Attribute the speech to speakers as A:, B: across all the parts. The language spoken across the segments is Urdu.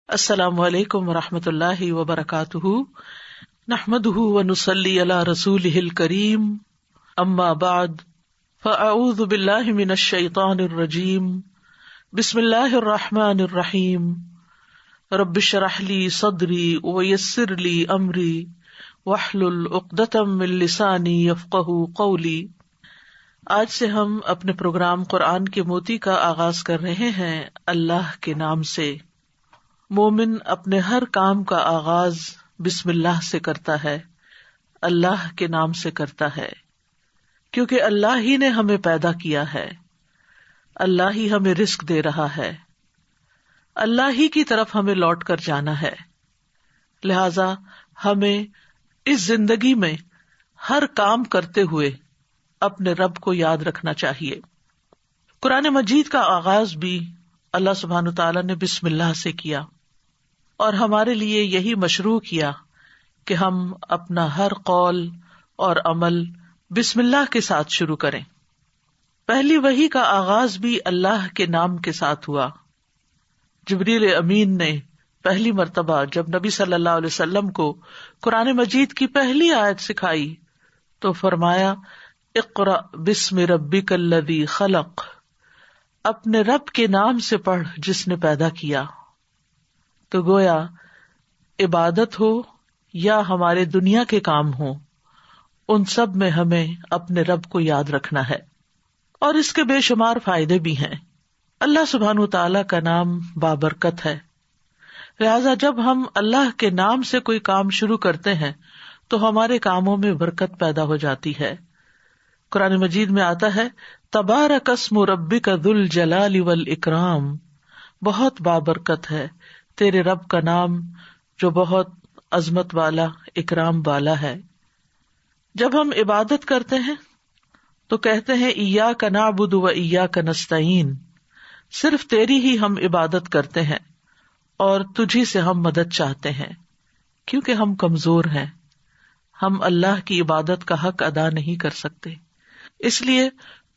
A: السلام علیکم ورحمۃ اللہ وبرکاتہ، نحمده ونصلی علی رسولہ الکریم، اما بعد فاعوذ باللہ من الشیطان الرجیم، بسم اللہ الرحمن الرحیم، رب اشرح لی صدری ویسر لی امری واحلل عقدۃ من لسانی یفقہوا قولی۔ آج سے ہم اپنے پروگرام قرآن کے موتی کا آغاز کر رہے ہیں اللہ کے نام سے۔ مومن اپنے ہر کام کا آغاز بسم اللہ سے کرتا ہے، اللہ کے نام سے کرتا ہے، کیونکہ اللہ ہی نے ہمیں پیدا کیا ہے، اللہ ہی ہمیں رزق دے رہا ہے، اللہ ہی کی طرف ہمیں لوٹ کر جانا ہے۔ لہذا ہمیں اس زندگی میں ہر کام کرتے ہوئے اپنے رب کو یاد رکھنا چاہیے۔ قرآن مجید کا آغاز بھی اللہ سبحانہ تعالیٰ نے بسم اللہ سے کیا، اور ہمارے لیے یہی مشروع کیا کہ ہم اپنا ہر قول اور عمل بسم اللہ کے ساتھ شروع کریں۔ پہلی وحی کا آغاز بھی اللہ کے نام کے ساتھ ہوا۔ جبریل امین نے پہلی مرتبہ جب نبی صلی اللہ علیہ وسلم کو قرآن مجید کی پہلی آیت سکھائی تو فرمایا، اقرأ بسم ربک الذی خلق، اپنے رب کے نام سے پڑھ جس نے پیدا کیا۔ تو گویا عبادت ہو یا ہمارے دنیا کے کام ہوں، ان سب میں ہمیں اپنے رب کو یاد رکھنا ہے، اور اس کے بے شمار فائدے بھی ہیں۔ اللہ سبحانہ تعالیٰ کا نام بابرکت ہے، لہذا جب ہم اللہ کے نام سے کوئی کام شروع کرتے ہیں تو ہمارے کاموں میں برکت پیدا ہو جاتی ہے۔ قرآن مجید میں آتا ہے، تبارک اسم ربک ذو الجلال والاکرام، بہت بابرکت ہے تیرے رب کا نام جو بہت عظمت والا، اکرام والا ہے۔ جب ہم عبادت کرتے ہیں تو کہتے ہیں ایاک نعبد و ایاک نستعین، صرف تیری ہی ہم عبادت کرتے ہیں اور تجھی سے ہم مدد چاہتے ہیں، کیونکہ ہم کمزور ہیں، ہم اللہ کی عبادت کا حق ادا نہیں کر سکتے۔ اس لیے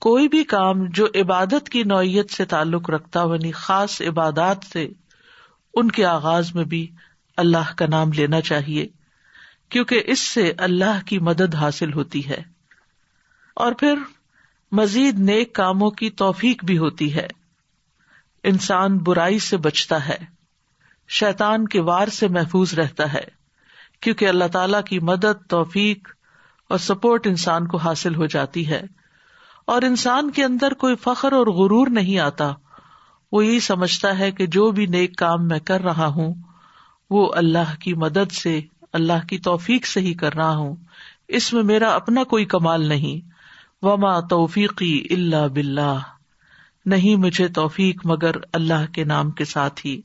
A: کوئی بھی کام جو عبادت کی نوعیت سے تعلق رکھتا ہو، یعنی خاص عبادات سے، ان کے آغاز میں بھی اللہ کا نام لینا چاہیے، کیونکہ اس سے اللہ کی مدد حاصل ہوتی ہے، اور پھر مزید نیک کاموں کی توفیق بھی ہوتی ہے۔ انسان برائی سے بچتا ہے، شیطان کے وار سے محفوظ رہتا ہے، کیونکہ اللہ تعالیٰ کی مدد، توفیق اور سپورٹ انسان کو حاصل ہو جاتی ہے، اور انسان کے اندر کوئی فخر اور غرور نہیں آتا۔ وہ یہی سمجھتا ہے کہ جو بھی نیک کام میں کر رہا ہوں وہ اللہ کی مدد سے، اللہ کی توفیق سے ہی کر رہا ہوں، اس میں میرا اپنا کوئی کمال نہیں۔ وما توفیقی الا باللہ، نہیں مجھے توفیق مگر اللہ کے نام کے ساتھ ہی۔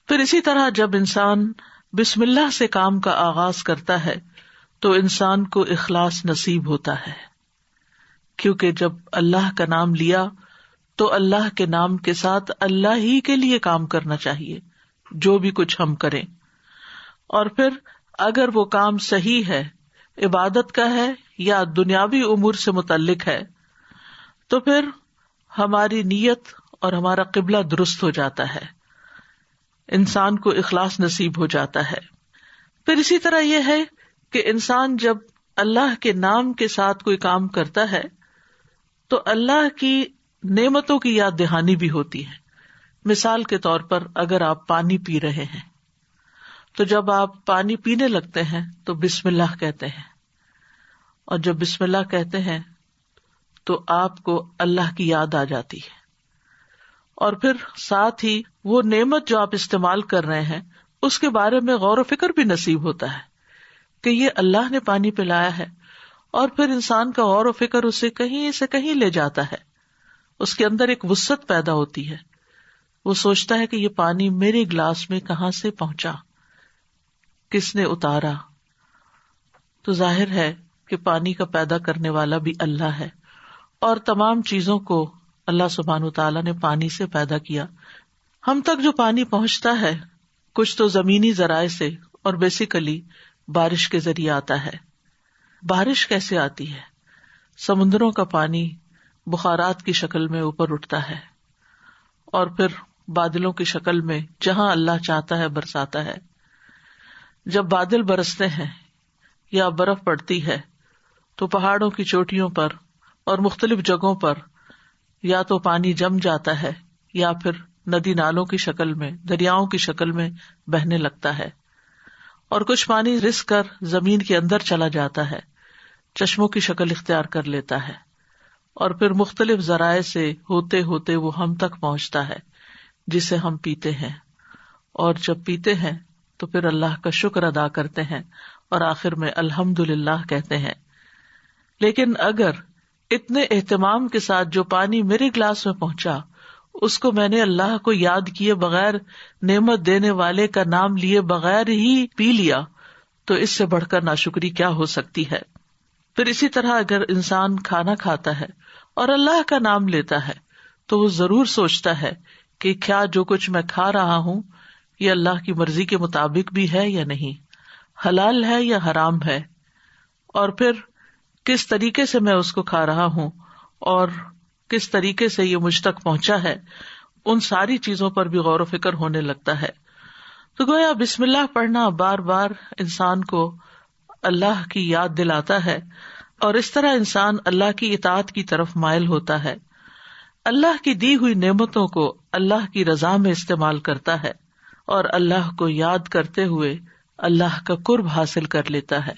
A: پھر اسی طرح جب انسان بسم اللہ سے کام کا آغاز کرتا ہے تو انسان کو اخلاص نصیب ہوتا ہے، کیونکہ جب اللہ کا نام لیا تو اللہ کے نام کے ساتھ اللہ ہی کے لیے کام کرنا چاہیے، جو بھی کچھ ہم کریں۔ اور پھر اگر وہ کام صحیح ہے، عبادت کا ہے یا دنیاوی امور سے متعلق ہے، تو پھر ہماری نیت اور ہمارا قبلہ درست ہو جاتا ہے، انسان کو اخلاص نصیب ہو جاتا ہے۔ پھر اسی طرح یہ ہے کہ انسان جب اللہ کے نام کے ساتھ کوئی کام کرتا ہے تو اللہ کی نعمتوں کی یاد دہانی بھی ہوتی ہے۔ مثال کے طور پر اگر آپ پانی پی رہے ہیں تو جب آپ پانی پینے لگتے ہیں تو بسم اللہ کہتے ہیں، اور جب بسم اللہ کہتے ہیں تو آپ کو اللہ کی یاد آ جاتی ہے، اور پھر ساتھ ہی وہ نعمت جو آپ استعمال کر رہے ہیں اس کے بارے میں غور و فکر بھی نصیب ہوتا ہے کہ یہ اللہ نے پانی پلایا ہے، اور پھر انسان کا غور و فکر اسے کہیں سے کہیں لے جاتا ہے، اس کے اندر ایک وسعت پیدا ہوتی ہے، وہ سوچتا ہے کہ یہ پانی میرے گلاس میں کہاں سے پہنچا، کس نے اتارا۔ تو ظاہر ہے کہ پانی کا پیدا کرنے والا بھی اللہ ہے، اور تمام چیزوں کو اللہ سبحانہ تعالیٰ نے پانی سے پیدا کیا۔ ہم تک جو پانی پہنچتا ہے کچھ تو زمینی ذرائع سے، اور بیسیکلی بارش کے ذریعے آتا ہے۔ بارش کیسے آتی ہے؟ سمندروں کا پانی بخارات کی شکل میں اوپر اٹھتا ہے، اور پھر بادلوں کی شکل میں جہاں اللہ چاہتا ہے برساتا ہے. جب بادل برستے ہیں یا برف پڑتی ہے تو پہاڑوں کی چوٹیوں پر اور مختلف جگہوں پر یا تو پانی جم جاتا ہے یا پھر ندی نالوں کی شکل میں، دریاؤں کی شکل میں بہنے لگتا ہے، اور کچھ پانی رس کر زمین کے اندر چلا جاتا ہے، چشموں کی شکل اختیار کر لیتا ہے، اور پھر مختلف ذرائع سے ہوتے ہوتے وہ ہم تک پہنچتا ہے جسے ہم پیتے ہیں، اور جب پیتے ہیں تو پھر اللہ کا شکر ادا کرتے ہیں اور آخر میں الحمدللہ کہتے ہیں. لیکن اگر اتنے اہتمام کے ساتھ جو پانی میرے گلاس میں پہنچا اس کو میں نے اللہ کو یاد کیے بغیر، نعمت دینے والے کا نام لیے بغیر ہی پی لیا، تو اس سے بڑھ کر ناشکری کیا ہو سکتی ہے. پھر اسی طرح اگر انسان کھانا کھاتا ہے اور اللہ کا نام لیتا ہے تو وہ ضرور سوچتا ہے کہ کیا جو کچھ میں کھا رہا ہوں یہ اللہ کی مرضی کے مطابق بھی ہے یا نہیں، حلال ہے یا حرام ہے، اور پھر کس طریقے سے میں اس کو کھا رہا ہوں اور کس طریقے سے یہ مجھ تک پہنچا ہے. ان ساری چیزوں پر بھی غور و فکر ہونے لگتا ہے. تو گویا بسم اللہ پڑھنا بار بار انسان کو اللہ کی یاد دلاتا ہے، اور اس طرح انسان اللہ کی اطاعت کی طرف مائل ہوتا ہے، اللہ کی دی ہوئی نعمتوں کو اللہ کی رضا میں استعمال کرتا ہے، اور اللہ کو یاد کرتے ہوئے اللہ کا قرب حاصل کر لیتا ہے.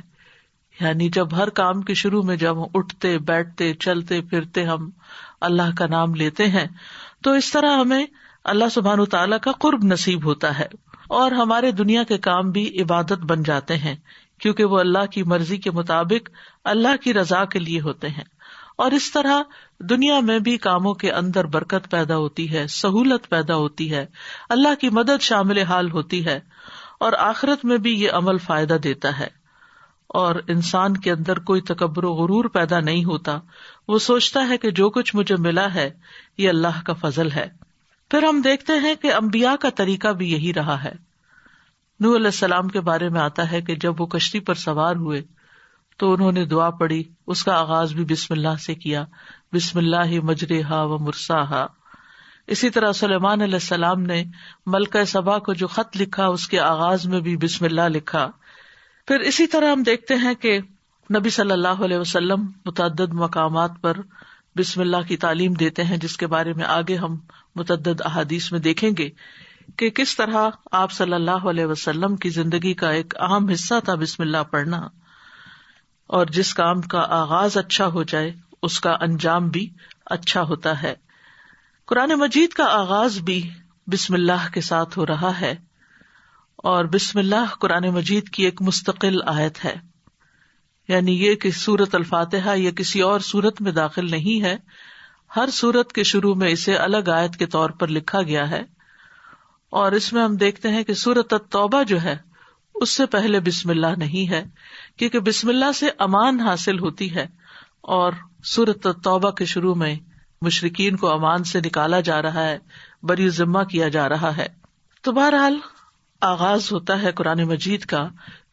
A: یعنی جب ہر کام کے شروع میں جب ہم اٹھتے بیٹھتے چلتے پھرتے ہم اللہ کا نام لیتے ہیں تو اس طرح ہمیں اللہ سبحانہ تعالیٰ کا قرب نصیب ہوتا ہے، اور ہمارے دنیا کے کام بھی عبادت بن جاتے ہیں کیونکہ وہ اللہ کی مرضی کے مطابق اللہ کی رضا کے لیے ہوتے ہیں. اور اس طرح دنیا میں بھی کاموں کے اندر برکت پیدا ہوتی ہے، سہولت پیدا ہوتی ہے، اللہ کی مدد شامل حال ہوتی ہے، اور آخرت میں بھی یہ عمل فائدہ دیتا ہے. اور انسان کے اندر کوئی تکبر و غرور پیدا نہیں ہوتا، وہ سوچتا ہے کہ جو کچھ مجھے ملا ہے یہ اللہ کا فضل ہے. پھر ہم دیکھتے ہیں کہ انبیاء کا طریقہ بھی یہی رہا ہے. نوح علیہ السلام کے بارے میں آتا ہے کہ جب وہ کشتی پر سوار ہوئے تو انہوں نے دعا پڑھی، اس کا آغاز بھی بسم اللہ سے کیا، بسم اللہ مجریہا و مرساہا. اسی طرح سلیمان علیہ السلام نے ملکہ سبا کو جو خط لکھا اس کے آغاز میں بھی بسم اللہ لکھا. پھر اسی طرح ہم دیکھتے ہیں کہ نبی صلی اللہ علیہ وسلم متعدد مقامات پر بسم اللہ کی تعلیم دیتے ہیں، جس کے بارے میں آگے ہم متعدد احادیث میں دیکھیں گے کہ کس طرح آپ صلی اللہ علیہ وسلم کی زندگی کا ایک اہم حصہ تھا بسم اللہ پڑھنا، اور جس کام کا آغاز اچھا ہو جائے اس کا انجام بھی اچھا ہوتا ہے. قرآن مجید کا آغاز بھی بسم اللہ کے ساتھ ہو رہا ہے، اور بسم اللہ قرآن مجید کی ایک مستقل آیت ہے. یعنی یہ کہ سورۃ الفاتحہ یہ کسی اور سورت میں داخل نہیں ہے، ہر سورت کے شروع میں اسے الگ آیت کے طور پر لکھا گیا ہے. اور اس میں ہم دیکھتے ہیں کہ سورۃ التوبہ جو ہے اس سے پہلے بسم اللہ نہیں ہے، کیونکہ بسم اللہ سے امان حاصل ہوتی ہے، اور سورۃ التوبہ کے شروع میں مشرکین کو امان سے نکالا جا رہا ہے، بری ذمہ کیا جا رہا ہے. تو بہرحال آغاز ہوتا ہے قرآن مجید کا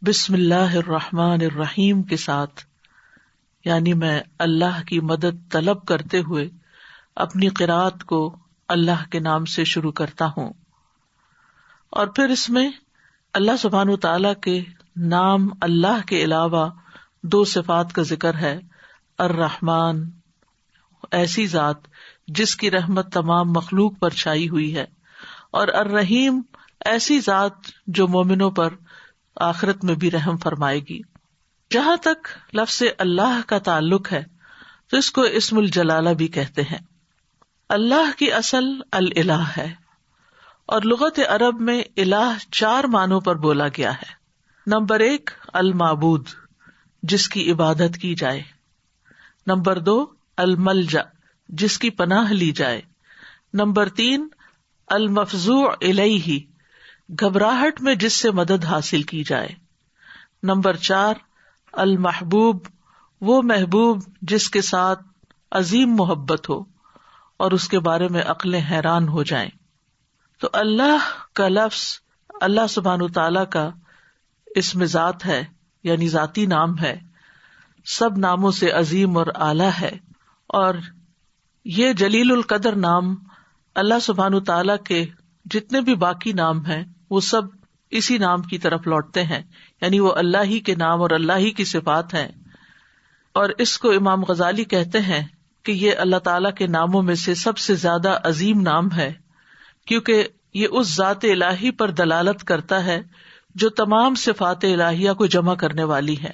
A: بسم اللہ الرحمن الرحیم کے ساتھ، یعنی میں اللہ کی مدد طلب کرتے ہوئے اپنی قرات کو اللہ کے نام سے شروع کرتا ہوں. اور پھر اس میں اللہ سبحانہ تعالیٰ کے نام اللہ کے علاوہ دو صفات کا ذکر ہے. الرحمن، ایسی ذات جس کی رحمت تمام مخلوق پر چھائی ہوئی ہے، اور الرحیم، ایسی ذات جو مومنوں پر آخرت میں بھی رحم فرمائے گی. جہاں تک لفظ اللہ کا تعلق ہے تو اس کو اسم الجلالہ بھی کہتے ہیں. اللہ کی اصل الالہ ہے، اور لغت عرب میں الہ 4 معنوں پر بولا گیا ہے. نمبر 1 المعبود، جس کی عبادت کی جائے. نمبر 2 الملجأ، جس کی پناہ لی جائے. نمبر 3 المفزوع الیہ، گھبراہٹ میں جس سے مدد حاصل کی جائے. نمبر 4 المحبوب، وہ محبوب جس کے ساتھ عظیم محبت ہو اور اس کے بارے میں عقلیں حیران ہو جائیں. تو اللہ کا لفظ اللہ سبحانہ تعالیٰ کا اسم ذات ہے، یعنی ذاتی نام ہے، سب ناموں سے عظیم اور اعلیٰ ہے. اور یہ جلیل القدر نام اللہ سبحانہ تعالیٰ کے جتنے بھی باقی نام ہیں وہ سب اسی نام کی طرف لوٹتے ہیں، یعنی وہ اللہ ہی کے نام اور اللہ ہی کی صفات ہیں. اور اس کو امام غزالی کہتے ہیں کہ یہ اللہ تعالیٰ کے ناموں میں سے سب سے زیادہ عظیم نام ہے، کیونکہ یہ اس ذات الہی پر دلالت کرتا ہے جو تمام صفات الہیہ کو جمع کرنے والی ہے،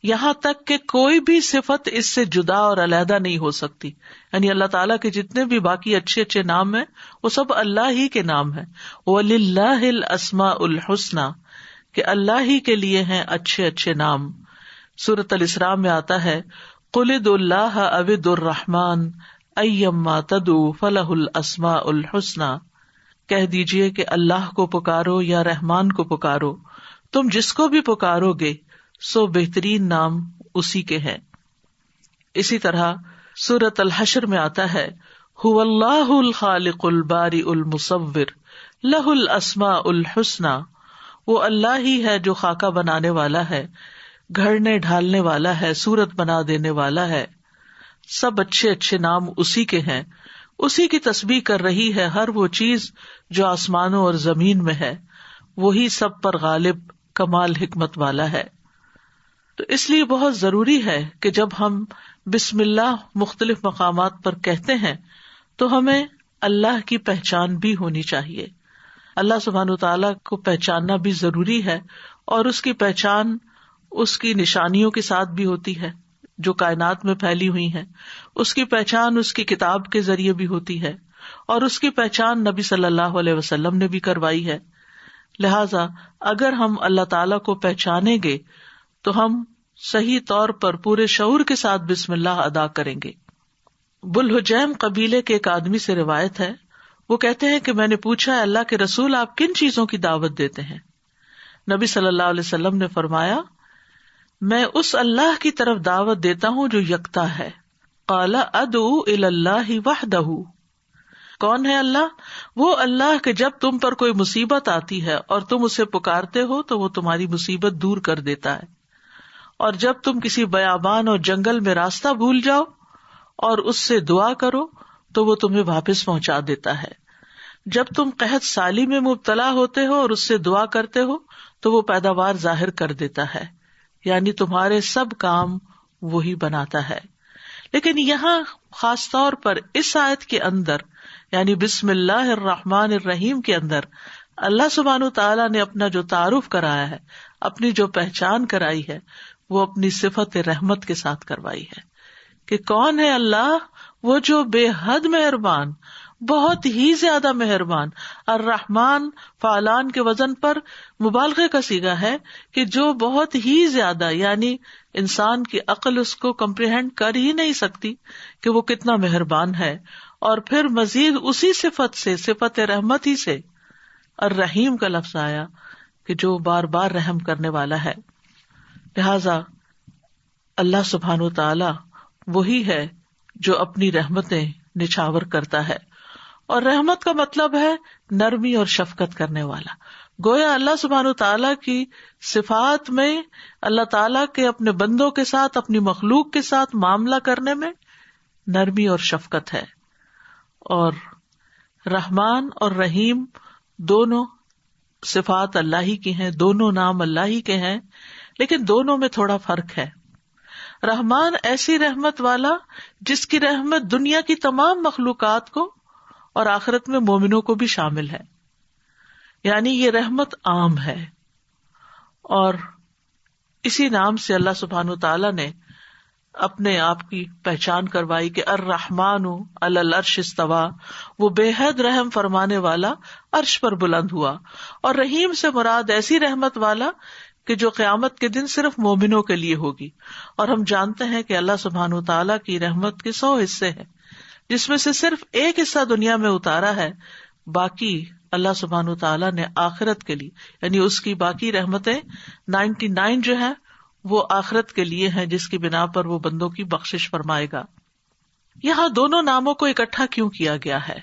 A: یہاں تک کہ کوئی بھی صفت اس سے جدا اور علیحدہ نہیں ہو سکتی. یعنی اللہ تعالیٰ کے جتنے بھی باقی اچھے اچھے نام ہیں وہ سب اللہ ہی کے نام ہیں. وَلِلَّهِ الْأَسْمَاءُ الْحُسْنَى، کہ اللہ ہی کے لیے ہیں اچھے اچھے نام. سورۃ الاسراء میں آتا ہے قُلِ ادعُوا اللَّهَ أَوِ ادعُوا الرَّحْمَٰنَ أَيَّمَّا تَدْعُوا فَلَهُ الْأَسْمَاءُ الْحُسْنَى، کہہ دیجئے کہ اللہ کو پکارو یا رحمان کو پکارو، تم جس کو بھی پکارو گے سو بہترین نام اسی کے ہیں. اسی طرح سورۃ الحشر میں آتا ہے هو اللہ الخالق البارئ المصور لہ الاسماء الحسنى، وہ اللہ ہی ہے جو خاکہ بنانے والا ہے، گھڑنے ڈھالنے والا ہے، صورت بنا دینے والا ہے. سب اچھے اچھے نام اسی کے ہیں. اسی کی تسبیح کر رہی ہے ہر وہ چیز جو آسمانوں اور زمین میں ہے، وہی سب پر غالب کمال حکمت والا ہے. تو اس لیے بہت ضروری ہے کہ جب ہم بسم اللہ مختلف مقامات پر کہتے ہیں تو ہمیں اللہ کی پہچان بھی ہونی چاہیے. اللہ سبحانہ وتعالیٰ کو پہچاننا بھی ضروری ہے، اور اس کی پہچان اس کی نشانیوں کے ساتھ بھی ہوتی ہے جو کائنات میں پھیلی ہوئی ہیں. اس کی پہچان اس کی کتاب کے ذریعے بھی ہوتی ہے، اور اس کی پہچان نبی صلی اللہ علیہ وسلم نے بھی کروائی ہے. لہذا اگر ہم اللہ تعالیٰ کو پہچانیں گے تو ہم صحیح طور پر پورے شعور کے ساتھ بسم اللہ ادا کریں گے. بلحجیم قبیلے کے ایک آدمی سے روایت ہے، وہ کہتے ہیں کہ میں نے پوچھا اللہ کے رسول آپ کن چیزوں کی دعوت دیتے ہیں؟ نبی صلی اللہ علیہ وسلم نے فرمایا میں اس اللہ کی طرف دعوت دیتا ہوں جو یکتا ہے. قال ادعو الی اللہ وحدہ، کون ہے اللہ؟ وہ اللہ کہ جب تم پر کوئی مصیبت آتی ہے اور تم اسے پکارتے ہو تو وہ تمہاری مصیبت دور کر دیتا ہے، اور جب تم کسی بیابان اور جنگل میں راستہ بھول جاؤ اور اس سے دعا کرو تو وہ تمہیں واپس پہنچا دیتا ہے. جب تم قحط سالی میں مبتلا ہوتے ہو اور اس سے دعا کرتے ہو تو وہ پیداوار ظاہر کر دیتا ہے، یعنی تمہارے سب کام وہی بناتا ہے. لیکن یہاں خاص طور پر اس آیت کے اندر یعنی بسم اللہ الرحمن الرحیم کے اندر اللہ سبحانہ تعالیٰ نے اپنا جو تعارف کرایا ہے، اپنی جو پہچان کرائی ہے، وہ اپنی صفت رحمت کے ساتھ کروائی ہے کہ کون ہے اللہ؟ وہ جو بے حد مہربان، بہت ہی زیادہ مہربان. الرحمن فعلان کے وزن پر مبالغے کا صیغہ ہے کہ جو بہت ہی زیادہ، یعنی انسان کی عقل اس کو کمپریہینڈ کر ہی نہیں سکتی کہ وہ کتنا مہربان ہے. اور پھر مزید اسی صفت سے، صفت رحمت ہی سے الرحیم کا لفظ آیا کہ جو بار بار رحم کرنے والا ہے. لہذا اللہ سبحانہ و تعالی وہی ہے جو اپنی رحمتیں نچھاور کرتا ہے، اور رحمت کا مطلب ہے نرمی اور شفقت کرنے والا. گویا اللہ سبحانہ و تعالیٰ کی صفات میں اللہ تعالیٰ کے اپنے بندوں کے ساتھ، اپنی مخلوق کے ساتھ معاملہ کرنے میں نرمی اور شفقت ہے. اور رحمان اور رحیم دونوں صفات اللہ ہی کی ہیں، دونوں نام اللہ ہی کے ہیں، لیکن دونوں میں تھوڑا فرق ہے. رحمان ایسی رحمت والا جس کی رحمت دنیا کی تمام مخلوقات کو اور آخرت میں مومنوں کو بھی شامل ہے، یعنی یہ رحمت عام ہے. اور اسی نام سے اللہ سبحانہ تعالیٰ نے اپنے آپ کی پہچان کروائی کہ الرحمن علی العرش استویٰ، وہ بے حد رحم فرمانے والا عرش پر بلند ہوا. اور رحیم سے مراد ایسی رحمت والا کہ جو قیامت کے دن صرف مومنوں کے لیے ہوگی. اور ہم جانتے ہیں کہ اللہ سبحانہ تعالیٰ کی رحمت کے 100 حصے ہیں، جس میں سے صرف ایک حصہ دنیا میں اتارا ہے، باقی اللہ سبحانہ تعالیٰ نے آخرت کے لیے، یعنی اس کی باقی رحمتیں 99 جو ہیں وہ آخرت کے لیے ہیں، جس کی بنا پر وہ بندوں کی بخشش فرمائے گا. یہاں دونوں ناموں کو اکٹھا کیوں کیا گیا ہے؟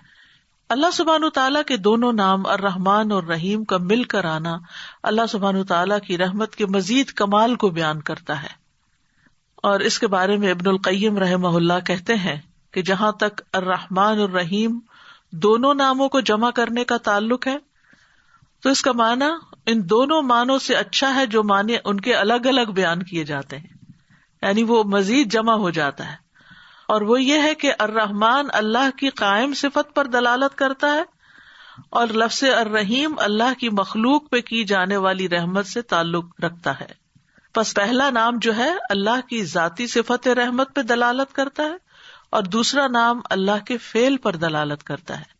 A: اللہ سبحانہ تعالیٰ کے دونوں نام الرحمن اور رحیم کا مل کر آنا اللہ سبحانہ تعالیٰ کی رحمت کے مزید کمال کو بیان کرتا ہے. اور اس کے بارے میں ابن القیم رحمہ اللہ کہتے ہیں کہ جہاں تک الرحمن الرحیم دونوں ناموں کو جمع کرنے کا تعلق ہے، تو اس کا معنی ان دونوں معنوں سے اچھا ہے جو معنی ان کے الگ الگ بیان کیے جاتے ہیں، یعنی وہ مزید جمع ہو جاتا ہے. اور وہ یہ ہے کہ الرحمن اللہ کی قائم صفت پر دلالت کرتا ہے، اور لفظ الرحیم اللہ کی مخلوق پہ کی جانے والی رحمت سے تعلق رکھتا ہے. پس پہلا نام جو ہے اللہ کی ذاتی صفت رحمت پہ دلالت کرتا ہے، اور دوسرا نام اللہ کے فعل پر دلالت کرتا ہے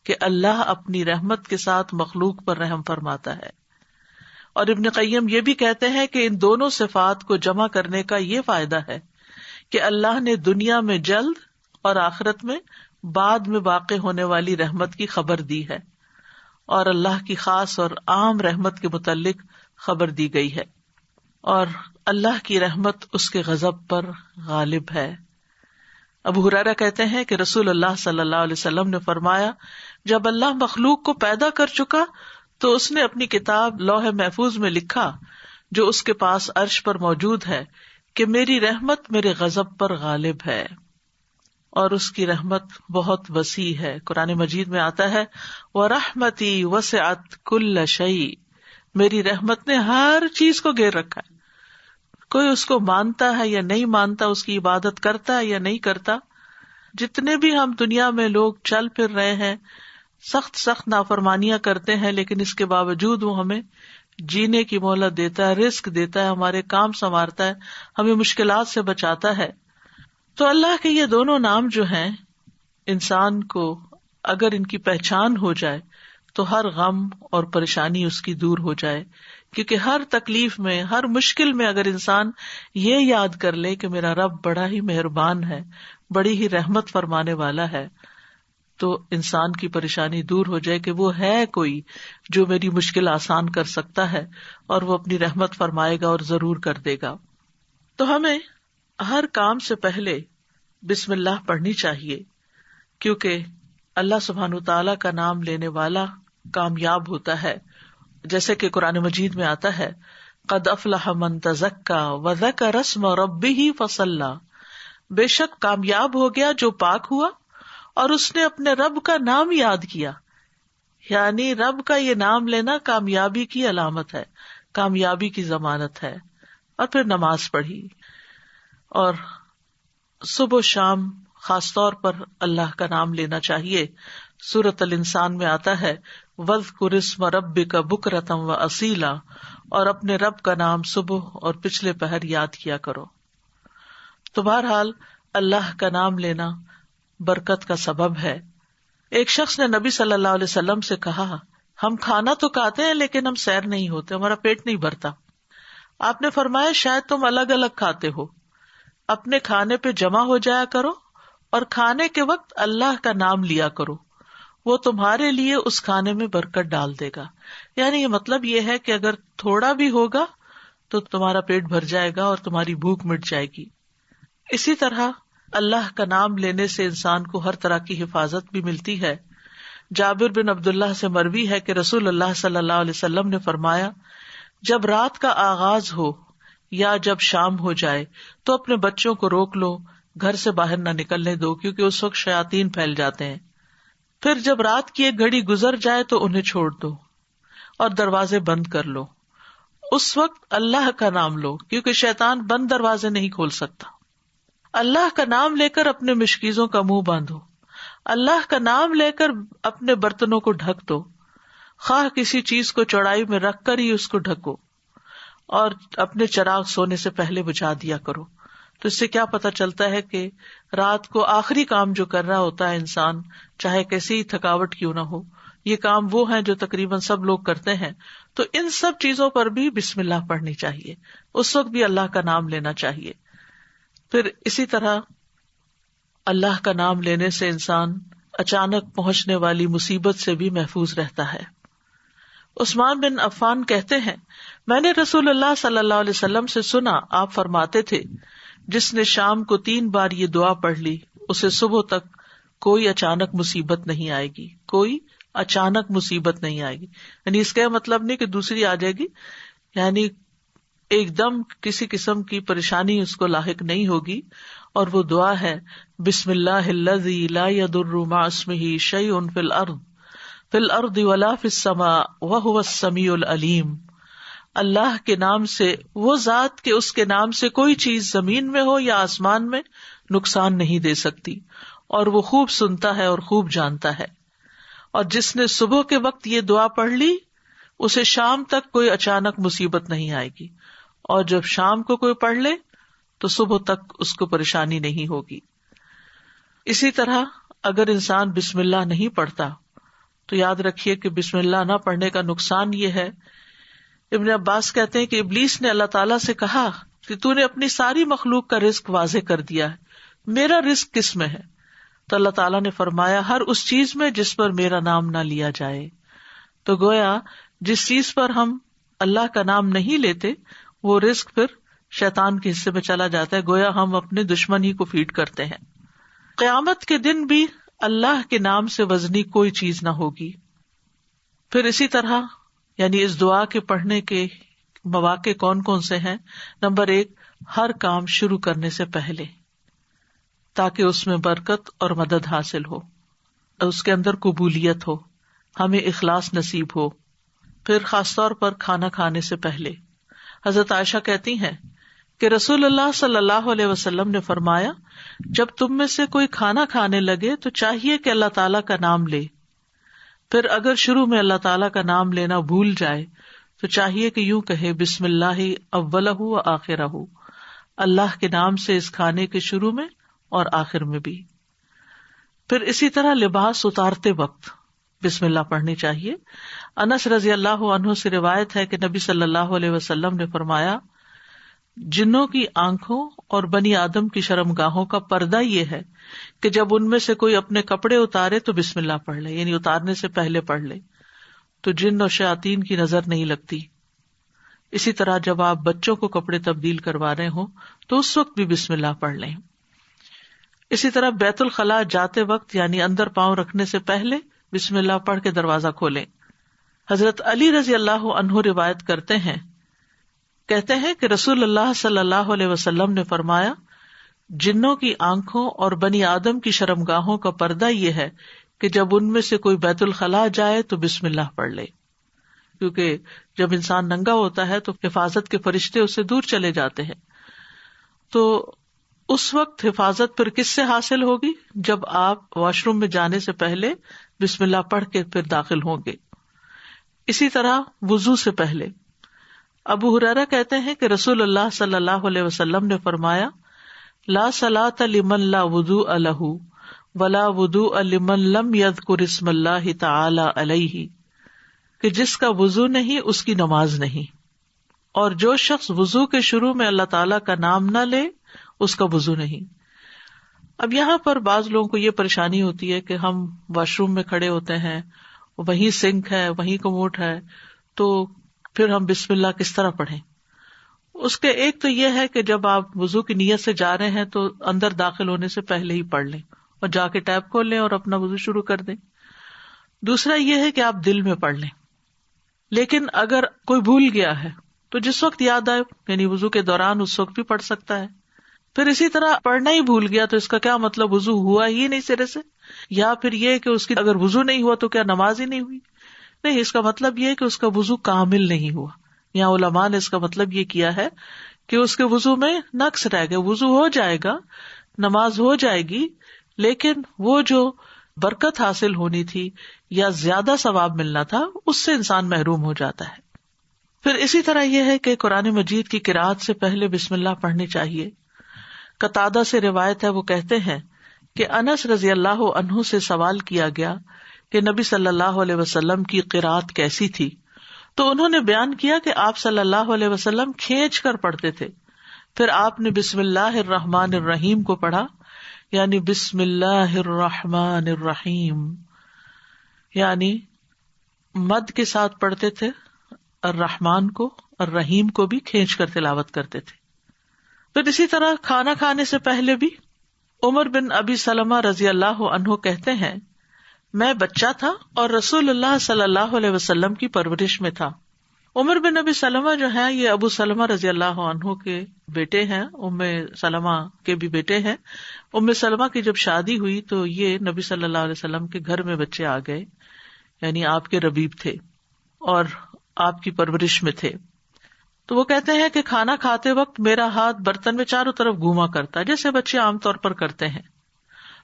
A: کہ اللہ اپنی رحمت کے ساتھ مخلوق پر رحم فرماتا ہے. اور ابن قیم یہ بھی کہتے ہیں کہ ان دونوں صفات کو جمع کرنے کا یہ فائدہ ہے کہ اللہ نے دنیا میں جلد اور آخرت میں بعد میں واقع ہونے والی رحمت کی خبر دی ہے، اور اللہ کی خاص اور عام رحمت کے متعلق خبر دی گئی ہے، اور اللہ کی رحمت اس کے غضب پر غالب ہے. ابو ہریرہ کہتے ہیں کہ رسول اللہ صلی اللہ علیہ وسلم نے فرمایا، جب اللہ مخلوق کو پیدا کر چکا تو اس نے اپنی کتاب لوح محفوظ میں لکھا جو اس کے پاس عرش پر موجود ہے کہ میری رحمت میرے غضب پر غالب ہے، اور اس کی رحمت بہت وسیع ہے. قرآن مجید میں آتا ہے وَرَحْمَتِي وَسِعَتْ كُلَّ شَيْءٍ، میری رحمت نے ہر چیز کو گھیر رکھا ہے. کوئی اس کو مانتا ہے یا نہیں مانتا، اس کی عبادت کرتا ہے یا نہیں کرتا، جتنے بھی ہم دنیا میں لوگ چل پھر رہے ہیں، سخت نافرمانیاں کرتے ہیں، لیکن اس کے باوجود وہ ہمیں جینے کی مہلت دیتا ہے، رزق دیتا ہے، ہمارے کام سنوارتا ہے، ہمیں مشکلات سے بچاتا ہے. تو اللہ کے یہ دونوں نام جو ہیں، انسان کو اگر ان کی پہچان ہو جائے تو ہر غم اور پریشانی اس کی دور ہو جائے، کیونکہ ہر تکلیف میں، ہر مشکل میں اگر انسان یہ یاد کر لے کہ میرا رب بڑا ہی مہربان ہے، بڑی ہی رحمت فرمانے والا ہے، تو انسان کی پریشانی دور ہو جائے کہ وہ ہے کوئی جو میری مشکل آسان کر سکتا ہے، اور وہ اپنی رحمت فرمائے گا اور ضرور کر دے گا. تو ہمیں ہر کام سے پہلے بسم اللہ پڑھنی چاہیے، کیونکہ اللہ سبحانہ تعالیٰ کا نام لینے والا کامیاب ہوتا ہے. جیسے کہ قرآن مجید میں آتا ہے قد افلح من تزکا وذکر اسم ربہ فصلی، بے شک کامیاب ہو گیا جو پاک ہوا اور اس نے اپنے رب کا نام یاد کیا. یعنی رب کا یہ نام لینا کامیابی کی علامت ہے، کامیابی کی ضمانت ہے. اور پھر نماز پڑھی، اور صبح و شام خاص طور پر اللہ کا نام لینا چاہیے. سورۃ الانسان میں آتا ہے وَاذْكُرِ اسْمَ رَبِّكَ بُكْرَةً وَأَصِيلًا، اور اپنے رب کا نام صبح اور پچھلے پہر یاد کیا کرو. تو بہرحال اللہ کا نام لینا برکت کا سبب ہے. ایک شخص نے نبی صلی اللہ علیہ وسلم سے کہا، ہم کھانا تو کھاتے ہیں لیکن ہم سیر نہیں ہوتے، ہمارا پیٹ نہیں بھرتا. آپ نے فرمایا شاید تم الگ الگ کھاتے ہو، اپنے کھانے پہ جمع ہو جایا کرو اور کھانے کے وقت اللہ کا نام لیا کرو، وہ تمہارے لیے اس کھانے میں برکت ڈال دے گا. یعنی یہ مطلب یہ ہے کہ اگر تھوڑا بھی ہوگا تو تمہارا پیٹ بھر جائے گا اور تمہاری بھوک مٹ جائے گی. اسی طرح اللہ کا نام لینے سے انسان کو ہر طرح کی حفاظت بھی ملتی ہے. جابر بن عبداللہ سے مروی ہے کہ رسول اللہ صلی اللہ علیہ وسلم نے فرمایا، جب رات کا آغاز ہو یا جب شام ہو جائے تو اپنے بچوں کو روک لو، گھر سے باہر نہ نکلنے دو، کیونکہ اس وقت شیاطین پھیل جاتے ہیں. پھر جب رات کی ایک گھڑی گزر جائے تو انہیں چھوڑ دو اور دروازے بند کر لو. اس وقت اللہ کا نام لو، کیونکہ شیطان بند دروازے نہیں کھول سکتا. اللہ کا نام لے کر اپنے مشکیزوں کا منہ باندھو، اللہ کا نام لے کر اپنے برتنوں کو ڈھک دو، خواہ کسی چیز کو چوڑائی میں رکھ کر ہی اس کو ڈھکو، اور اپنے چراغ سونے سے پہلے بجھا دیا کرو. تو اس سے کیا پتا چلتا ہے کہ رات کو آخری کام جو کر رہا ہوتا ہے انسان، چاہے کیسی ہی تھکاوٹ کیوں نہ ہو، یہ کام وہ ہیں جو تقریباً سب لوگ کرتے ہیں، تو ان سب چیزوں پر بھی بسم اللہ پڑھنی چاہیے، اس وقت بھی اللہ کا نام لینا چاہیے. پھر اسی طرح اللہ کا نام لینے سے انسان اچانک پہنچنے والی مصیبت سے بھی محفوظ رہتا ہے. عثمان بن عفان کہتے ہیں، میں نے رسول اللہ صلی اللہ علیہ وسلم سے سنا، آپ فرماتے تھے، جس نے شام کو 3 بار یہ دعا پڑھ لی اسے صبح تک کوئی اچانک مصیبت نہیں آئے گی، کوئی اچانک مصیبت نہیں آئے گی. یعنی اس کا مطلب نہیں کہ دوسری آ جائے گی، یعنی ایک دم کسی قسم کی پریشانی اس کو لاحق نہیں ہوگی. اور وہ دعا ہے بسم اللہ الذی لا یضر مع اسمہ شیء فی الارض ولا فی السماء وہو السمیع العلیم. اللہ کے نام سے، وہ ذات کہ اس کے نام سے کوئی چیز زمین میں ہو یا آسمان میں نقصان نہیں دے سکتی، اور وہ خوب سنتا ہے اور خوب جانتا ہے. اور جس نے صبح کے وقت یہ دعا پڑھ لی اسے شام تک کوئی اچانک مصیبت نہیں آئے گی، اور جب شام کو کوئی پڑھ لے تو صبح تک اس کو پریشانی نہیں ہوگی. اسی طرح اگر انسان بسم اللہ نہیں پڑھتا تو یاد رکھیے کہ بسم اللہ نہ پڑھنے کا نقصان یہ ہے. ابن عباس کہتے ہیں کہ ابلیس نے اللہ تعالیٰ سے کہا کہ تو نے اپنی ساری مخلوق کا رزق واضح کر دیا ہے، میرا رزق کس میں ہے؟ تو اللہ تعالیٰ نے فرمایا ہر اس چیز میں جس پر میرا نام نہ لیا جائے. تو گویا جس چیز پر ہم اللہ کا نام نہیں لیتے وہ رزق پھر شیطان کے حصے میں چلا جاتا ہے، گویا ہم اپنے دشمن ہی کو فیڈ کرتے ہیں. قیامت کے دن بھی اللہ کے نام سے وزنی کوئی چیز نہ ہوگی. پھر اسی طرح یعنی اس دعا کے پڑھنے کے مواقع کون کون سے ہیں؟ نمبر 1، ہر کام شروع کرنے سے پہلے، تاکہ اس میں برکت اور مدد حاصل ہو، اس کے اندر قبولیت ہو، ہمیں اخلاص نصیب ہو. پھر خاص طور پر کھانا کھانے سے پہلے حضرت عائشہ کہتی ہیں کہ رسول اللہ صلی اللہ علیہ وسلم نے فرمایا جب تم میں سے کوئی کھانا کھانے لگے تو چاہیے کہ اللہ تعالیٰ کا نام لے. پھر اگر شروع میں اللہ تعالیٰ کا نام لینا بھول جائے تو چاہیے کہ یوں کہے بسم اللہ اولہ و آخرہ، اللہ کے نام سے اس کھانے کے شروع میں اور آخر میں بھی. پھر اسی طرح لباس اتارتے وقت بسم اللہ پڑھنی چاہیے. انس رضی اللہ عنہ سے روایت ہے کہ نبی صلی اللہ علیہ وسلم نے فرمایا جنوں کی آنکھوں اور بنی آدم کی شرمگاہوں کا پردہ یہ ہے کہ جب ان میں سے کوئی اپنے کپڑے اتارے تو بسم اللہ پڑھ لے، یعنی اتارنے سے پہلے پڑھ لے، تو جن اور شیاطین کی نظر نہیں لگتی. اسی طرح جب آپ بچوں کو کپڑے تبدیل کروا رہے ہوں تو اس وقت بھی بسم اللہ پڑھ لیں. اسی طرح بیت الخلاء جاتے وقت یعنی اندر پاؤں رکھنے سے پہلے بسم اللہ پڑھ کے دروازہ کھولیں. حضرت علی رضی اللہ عنہ روایت کرتے ہیں، کہتے ہیں کہ رسول اللہ صلی اللہ علیہ وسلم نے فرمایا جنوں کی آنکھوں اور بنی آدم کی شرمگاہوں کا پردہ یہ ہے کہ جب ان میں سے کوئی بیت الخلاء جائے تو بسم اللہ پڑھ لے، کیونکہ جب انسان ننگا ہوتا ہے تو حفاظت کے فرشتے اس سے دور چلے جاتے ہیں. تو اس وقت حفاظت پھر کس سے حاصل ہوگی؟ جب آپ واش روم میں جانے سے پہلے بسم اللہ پڑھ کے پھر داخل ہوں گے. اسی طرح وضو سے پہلے ابو ہریرہ کہتے ہیں کہ رسول اللہ صلی اللہ علیہ وسلم نے فرمایا لا صلاۃ لمن لا وضوء لہ ولا وضوء لمن لم یذکر اسم اللہ تعالی علیہ، کہ جس کا وضو نہیں اس کی نماز نہیں، اور جو شخص وضو کے شروع میں اللہ تعالی کا نام نہ لے اس کا وضو نہیں. اب یہاں پر بعض لوگوں کو یہ پریشانی ہوتی ہے کہ ہم واش روم میں کھڑے ہوتے ہیں، وہیں سنک ہے، وہیں کموڈ ہے، تو پھر ہم بسم اللہ کس طرح پڑھیں؟ اس کے ایک تو یہ ہے کہ جب آپ وضو کی نیت سے جا رہے ہیں تو اندر داخل ہونے سے پہلے ہی پڑھ لیں اور جا کے ٹیپ کھول لیں اور اپنا وضو شروع کر دیں. دوسرا یہ ہے کہ آپ دل میں پڑھ لیں. لیکن اگر کوئی بھول گیا ہے تو جس وقت یاد آئے یعنی وضو کے دوران اس وقت بھی پڑھ سکتا ہے. پھر اسی طرح پڑھنا ہی بھول گیا تو اس کا کیا مطلب وضو ہوا ہی نہیں سرے سے، یا پھر یہ کہ اس کی اگر وضو نہیں ہوا تو کیا نماز ہی نہیں ہوئی؟ نہیں، اس کا مطلب یہ کہ اس کا وضو کامل نہیں ہوا. یہاں علماء نے اس کا مطلب یہ کیا ہے کہ اس کے وضو میں نقص رہ گیا. وضو ہو جائے گا، نماز ہو جائے گی، لیکن وہ جو برکت حاصل ہونی تھی یا زیادہ ثواب ملنا تھا اس سے انسان محروم ہو جاتا ہے. پھر اسی طرح یہ ہے کہ قرآن مجید کی قرأت سے پہلے بسم اللہ پڑھنی چاہیے. قتادہ سے روایت ہے، وہ کہتے ہیں کہ انس رضی اللہ عنہ سے سوال کیا گیا کہ نبی صلی اللہ علیہ وسلم کی قرأت کیسی تھی، تو انہوں نے بیان کیا کہ آپ صلی اللہ علیہ وسلم کھینچ کر پڑھتے تھے. پھر آپ نے بسم اللہ الرحمن الرحیم کو پڑھا، یعنی بسم اللہ الرحمن الرحیم، یعنی مد کے ساتھ پڑھتے تھے الرحمن کو، الرحیم کو بھی کھینچ کر تلاوت کرتے تھے. پھر اسی طرح کھانا کھانے سے پہلے بھی عمر بن ابی سلمہ رضی اللہ عنہ کہتے ہیں میں بچہ تھا اور رسول اللہ صلی اللہ علیہ وسلم کی پرورش میں تھا. عمر بن ابی سلمہ جو ہے یہ ابو سلمہ رضی اللہ عنہ کے بیٹے ہیں، ام سلمہ کے بھی بیٹے ہیں. ام سلمہ کی جب شادی ہوئی تو یہ نبی صلی اللہ علیہ وسلم کے گھر میں بچے آ گئے، یعنی آپ کے ربیب تھے اور آپ کی پرورش میں تھے. تو وہ کہتے ہیں کہ کھانا کھاتے وقت میرا ہاتھ برتن میں چاروں طرف گھوما کرتا جیسے بچے عام طور پر کرتے ہیں.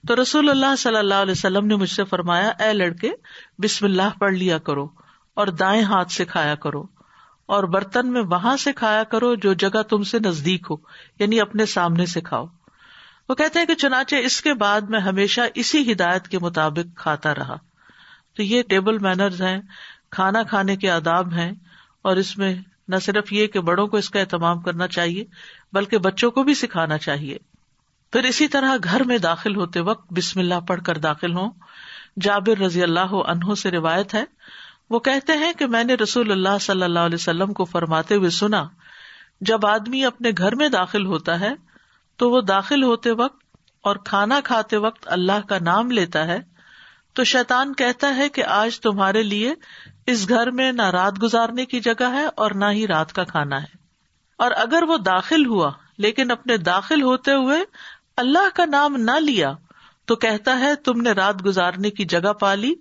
A: تو رسول اللہ صلی اللہ علیہ وسلم نے مجھ سے فرمایا، اے لڑکے بسم اللہ پڑھ لیا کرو اور دائیں ہاتھ سے کھایا کرو، اور برتن میں وہاں سے کھایا کرو جو جگہ تم سے نزدیک ہو، یعنی اپنے سامنے سے کھاؤ. وہ کہتے ہیں کہ چنانچہ اس کے بعد میں ہمیشہ اسی ہدایت کے مطابق کھاتا رہا. تو یہ ٹیبل مینرز ہیں، کھانا کھانے کے آداب ہیں، اور اس میں نہ صرف یہ کہ بڑوں کو اس کا اہتمام کرنا چاہیے بلکہ بچوں کو بھی سکھانا چاہیے. پھر اسی طرح گھر میں داخل ہوتے وقت بسم اللہ پڑھ کر داخل ہوں. جابر رضی اللہ عنہ سے روایت ہے، وہ کہتے ہیں کہ میں نے رسول اللہ صلی اللہ علیہ وسلم کو فرماتے ہوئے سنا، جب آدمی اپنے گھر میں داخل ہوتا ہے تو وہ داخل ہوتے وقت اور کھانا کھاتے وقت اللہ کا نام لیتا ہے تو شیطان کہتا ہے کہ آج تمہارے لیے اس گھر میں نہ رات گزارنے کی جگہ ہے اور نہ ہی رات کا کھانا ہے. اور اگر وہ داخل ہوا لیکن اپنے داخل ہوتے ہوئے اللہ کا نام نہ لیا تو کہتا ہے تم نے رات گزارنے کی جگہ پا لی.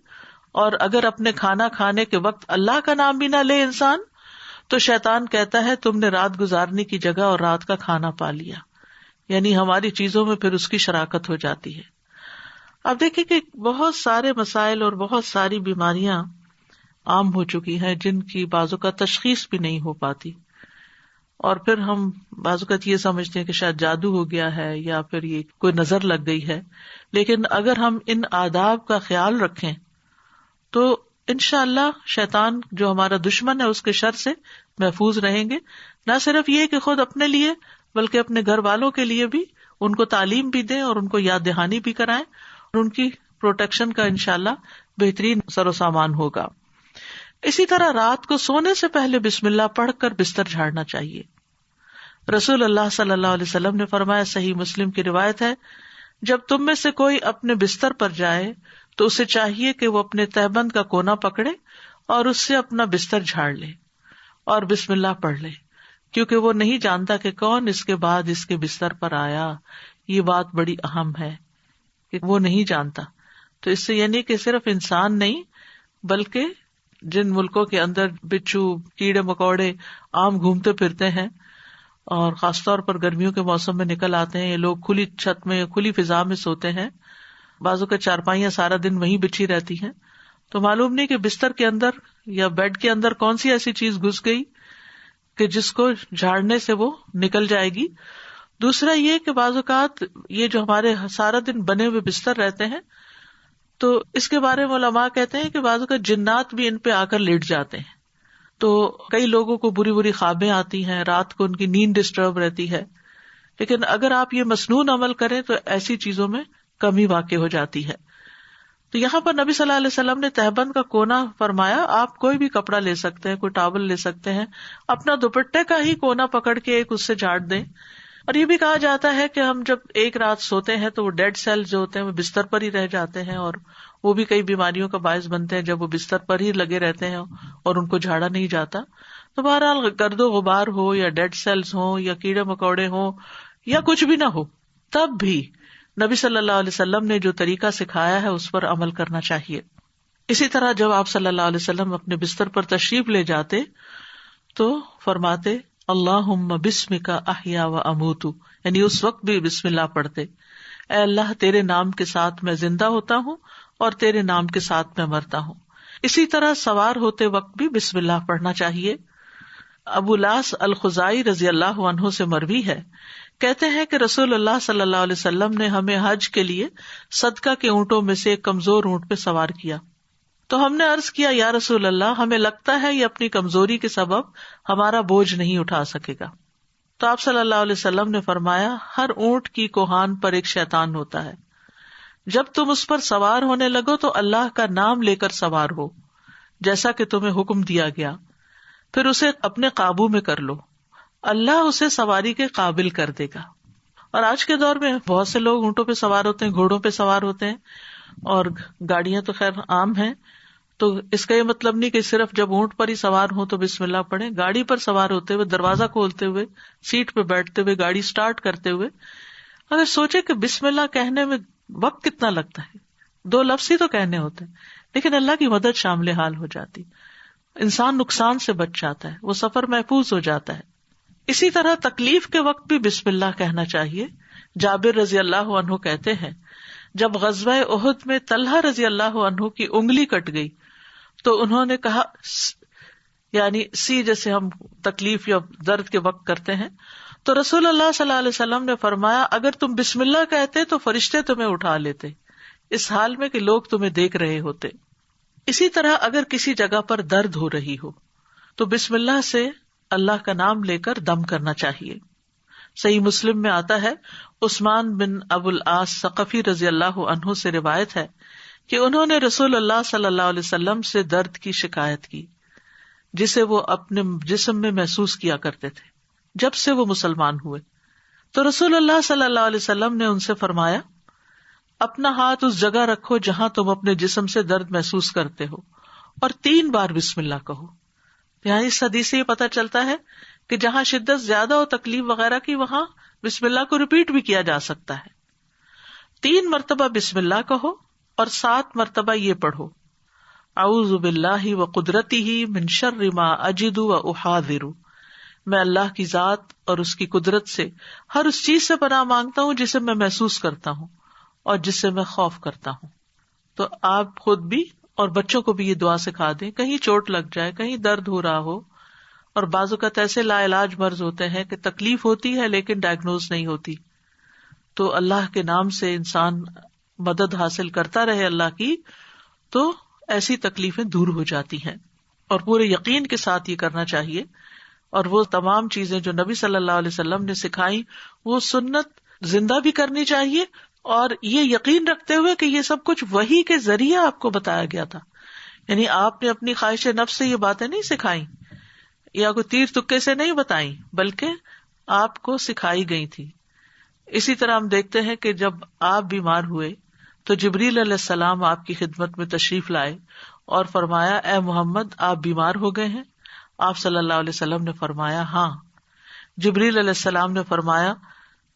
A: اور اگر اپنے کھانا کھانے کے وقت اللہ کا نام بھی نہ لے انسان تو شیطان کہتا ہے تم نے رات گزارنے کی جگہ اور رات کا کھانا پا لیا. یعنی ہماری چیزوں میں پھر اس کی شراکت ہو جاتی ہے. اب دیکھیں کہ بہت سارے مسائل اور بہت ساری بیماریاں عام ہو چکی ہیں جن کی بعض اوقات تشخیص بھی نہیں ہو پاتی، اور پھر ہم بعض اوقات یہ سمجھتے ہیں کہ شاید جادو ہو گیا ہے یا پھر یہ کوئی نظر لگ گئی ہے. لیکن اگر ہم ان آداب کا خیال رکھیں تو انشاءاللہ شیطان جو ہمارا دشمن ہے اس کے شر سے محفوظ رہیں گے. نہ صرف یہ کہ خود اپنے لیے بلکہ اپنے گھر والوں کے لیے بھی ان کو تعلیم بھی دیں اور ان کو یاد دہانی بھی کرائیں، اور ان کی پروٹیکشن کا انشاءاللہ بہترین سر و سامان ہوگا. اسی طرح رات کو سونے سے پہلے بسم اللہ پڑھ کر بستر جھاڑنا چاہیے. رسول اللہ صلی اللہ علیہ وسلم نے فرمایا، صحیح مسلم کی روایت ہے، جب تم میں سے کوئی اپنے بستر پر جائے تو اسے چاہیے کہ وہ اپنے تہبند کا کونا پکڑے اور اس سے اپنا بستر جھاڑ لے اور بسم اللہ پڑھ لے، کیونکہ وہ نہیں جانتا کہ کون اس کے بعد اس کے بستر پر آیا. یہ بات بڑی اہم ہے کہ وہ نہیں جانتا. تو اس سے یعنی کہ صرف انسان نہیں بلکہ جن ملکوں کے اندر بچھو کیڑے مکوڑے عام گھومتے پھرتے ہیں اور خاص طور پر گرمیوں کے موسم میں نکل آتے ہیں، یہ لوگ کھلی چھت میں کھلی فضا میں سوتے ہیں، بازو کے چارپائیاں سارا دن وہیں بچھی رہتی ہیں، تو معلوم نہیں کہ بستر کے اندر یا بیڈ کے اندر کون سی ایسی چیز گھس گئی کہ جس کو جھاڑنے سے وہ نکل جائے گی. دوسرا یہ کہ بعض اوقات یہ جو ہمارے سارا دن بنے ہوئے بستر رہتے ہیں تو اس کے بارے میں علماء کہتے ہیں کہ بعض اوقات جنات بھی ان پہ آ کر لیٹ جاتے ہیں. تو کئی لوگوں کو بری بری خوابیں آتی ہیں، رات کو ان کی نیند ڈسٹرب رہتی ہے. لیکن اگر آپ یہ مسنون عمل کریں تو ایسی چیزوں میں کمی واقع ہو جاتی ہے. تو یہاں پر نبی صلی اللہ علیہ وسلم نے تہبند کا کونا فرمایا. آپ کوئی بھی کپڑا لے سکتے ہیں، کوئی ٹاول لے سکتے ہیں، اپنا دوپٹے کا ہی کونا پکڑ کے ایک اس سے جھاڑ دیں. اور یہ بھی کہا جاتا ہے کہ ہم جب ایک رات سوتے ہیں تو وہ ڈیڈ سیل جو ہوتے ہیں وہ بستر پر ہی رہ جاتے ہیں، اور وہ بھی کئی بیماریوں کا باعث بنتے ہیں جب وہ بستر پر ہی لگے رہتے ہیں اور ان کو جھاڑا نہیں جاتا. تو بہرحال گرد و غبار ہو یا ڈیڈ سیلز ہوں یا کیڑے مکوڑے ہوں یا کچھ بھی نہ ہو، تب بھی نبی صلی اللہ علیہ وسلم نے جو طریقہ سکھایا ہے اس پر عمل کرنا چاہیے. اسی طرح جب آپ صلی اللہ علیہ وسلم اپنے بستر پر تشریف لے جاتے تو فرماتے اللہم بسمک احیا و اموت، یعنی اس وقت بھی بسم اللہ پڑھتے، اے اللہ تیرے نام کے ساتھ میں زندہ ہوتا ہوں اور تیرے نام کے ساتھ میں مرتا ہوں. اسی طرح سوار ہوتے وقت بھی بسم اللہ پڑھنا چاہیے. ابو لاس الخزائی رضی اللہ عنہ سے مروی ہے، کہتے ہیں کہ رسول اللہ صلی اللہ علیہ وسلم نے ہمیں حج کے لیے صدقہ کے اونٹوں میں سے ایک کمزور اونٹ پہ سوار کیا. تو ہم نے عرض کیا یا رسول اللہ، ہمیں لگتا ہے یہ اپنی کمزوری کے سبب ہمارا بوجھ نہیں اٹھا سکے گا. تو آپ صلی اللہ علیہ وسلم نے فرمایا ہر اونٹ کی کوہان پر ایک شیطان ہوتا ہے، جب تم اس پر سوار ہونے لگو تو اللہ کا نام لے کر سوار ہو جیسا کہ تمہیں حکم دیا گیا، پھر اسے اپنے قابو میں کر لو، اللہ اسے سواری کے قابل کر دے گا. اور آج کے دور میں بہت سے لوگ اونٹوں پہ سوار ہوتے ہیں، گھوڑوں پہ سوار ہوتے ہیں، اور گاڑیاں تو خیر عام ہیں. تو اس کا یہ مطلب نہیں کہ صرف جب اونٹ پر ہی سوار ہوں تو بسم اللہ پڑھیں. گاڑی پر سوار ہوتے ہوئے، دروازہ کھولتے ہوئے، سیٹ پہ بیٹھتے ہوئے، گاڑی سٹارٹ کرتے ہوئے اگر سوچے کہ بسم اللہ کہنے میں وقت کتنا لگتا ہے، 2 لفظ ہی تو کہنے ہوتے ہیں، لیکن اللہ کی مدد شامل حال ہو جاتی، انسان نقصان سے بچ جاتا ہے، وہ سفر محفوظ ہو جاتا ہے. اسی طرح تکلیف کے وقت بھی بسم اللہ کہنا چاہیے. جابر رضی اللہ عنہ کہتے ہیں جب غزوہ احد میں طلحہ رضی اللہ عنہ کی انگلی کٹ گئی تو انہوں نے کہا، یعنی سی جیسے ہم تکلیف یا درد کے وقت کرتے ہیں، تو رسول اللہ صلی اللہ علیہ وسلم نے فرمایا اگر تم بسم اللہ کہتے تو فرشتے تمہیں اٹھا لیتے، اس حال میں کہ لوگ تمہیں دیکھ رہے ہوتے. اسی طرح اگر کسی جگہ پر درد ہو رہی ہو تو بسم اللہ سے اللہ کا نام لے کر دم کرنا چاہیے. صحیح مسلم میں آتا ہے، عثمان بن ابو العاص ثقفی رضی اللہ عنہ سے روایت ہے کہ انہوں نے رسول اللہ صلی اللہ علیہ وسلم سے درد کی شکایت کی جسے وہ اپنے جسم میں محسوس کیا کرتے تھے جب سے وہ مسلمان ہوئے. تو رسول اللہ صلی اللہ علیہ وسلم نے ان سے فرمایا اپنا ہاتھ اس جگہ رکھو جہاں تم اپنے جسم سے درد محسوس کرتے ہو اور 3 بار بسم اللہ کہو. یہاں اس حدیث سے یہ پتہ چلتا ہے کہ جہاں شدت زیادہ ہو تکلیف وغیرہ کی وہاں بسم اللہ کو ریپیٹ بھی کیا جا سکتا ہے. 3 مرتبہ بسم اللہ کہو اور 7 مرتبہ یہ پڑھو اعوذ باللہ وقدرتہ من شر ما اجد واحاذر، میں اللہ کی ذات اور اس کی قدرت سے ہر اس چیز سے پناہ مانگتا ہوں جسے میں محسوس کرتا ہوں اور جس سے میں خوف کرتا ہوں. تو آپ خود بھی اور بچوں کو بھی یہ دعا سکھا دیں، کہیں چوٹ لگ جائے، کہیں درد ہو رہا ہو، اور بعض اوقات ایسے لا علاج مرض ہوتے ہیں کہ تکلیف ہوتی ہے لیکن ڈائگنوز نہیں ہوتی، تو اللہ کے نام سے انسان مدد حاصل کرتا رہے اللہ کی، تو ایسی تکلیفیں دور ہو جاتی ہیں. اور پورے یقین کے ساتھ یہ کرنا چاہیے، اور وہ تمام چیزیں جو نبی صلی اللہ علیہ وسلم نے سکھائی وہ سنت زندہ بھی کرنی چاہیے، اور یہ یقین رکھتے ہوئے کہ یہ سب کچھ وحی کے ذریعے آپ کو بتایا گیا تھا. یعنی آپ نے اپنی خواہش نفس سے یہ باتیں نہیں سکھائی یا کوئی تیر تکے سے نہیں بتائی، بلکہ آپ کو سکھائی گئی تھی. اسی طرح ہم دیکھتے ہیں کہ جب آپ بیمار ہوئے تو جبریل علیہ السلام آپ کی خدمت میں تشریف لائے اور فرمایا اے محمد آپ بیمار ہو گئے ہیں؟ آپ صلی اللہ علیہ وسلم نے فرمایا ہاں. جبریل علیہ السلام نے فرمایا